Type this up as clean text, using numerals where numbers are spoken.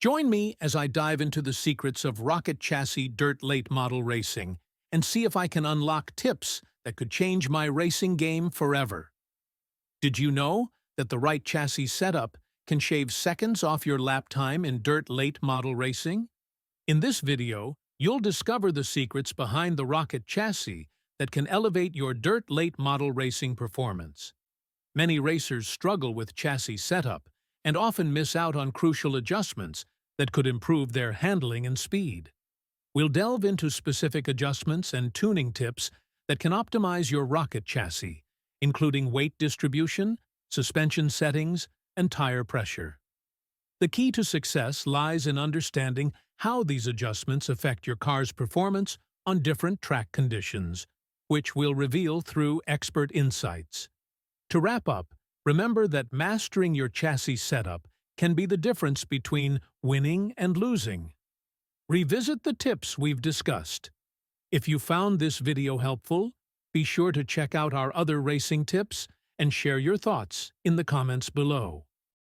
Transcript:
Join me as I dive into the secrets of rocket chassis dirt late model racing and see if I can unlock tips that could change my racing game forever. Did you know that the right chassis setup can shave seconds off your lap time in dirt late model racing? In this video, you'll discover the secrets behind the rocket chassis that can elevate your dirt late model racing performance. Many racers struggle with chassis setup and often miss out on crucial adjustments that could improve their handling and speed. We'll delve into specific adjustments and tuning tips that can optimize your rocket chassis, including weight distribution, suspension settings, and tire pressure. The key to success lies in understanding how these adjustments affect your car's performance on different track conditions, which we'll reveal through expert insights. To wrap up, remember that mastering your chassis setup can be the difference between winning and losing. Revisit the tips we've discussed. If you found this video helpful, be sure to check out our other racing tips and share your thoughts in the comments below.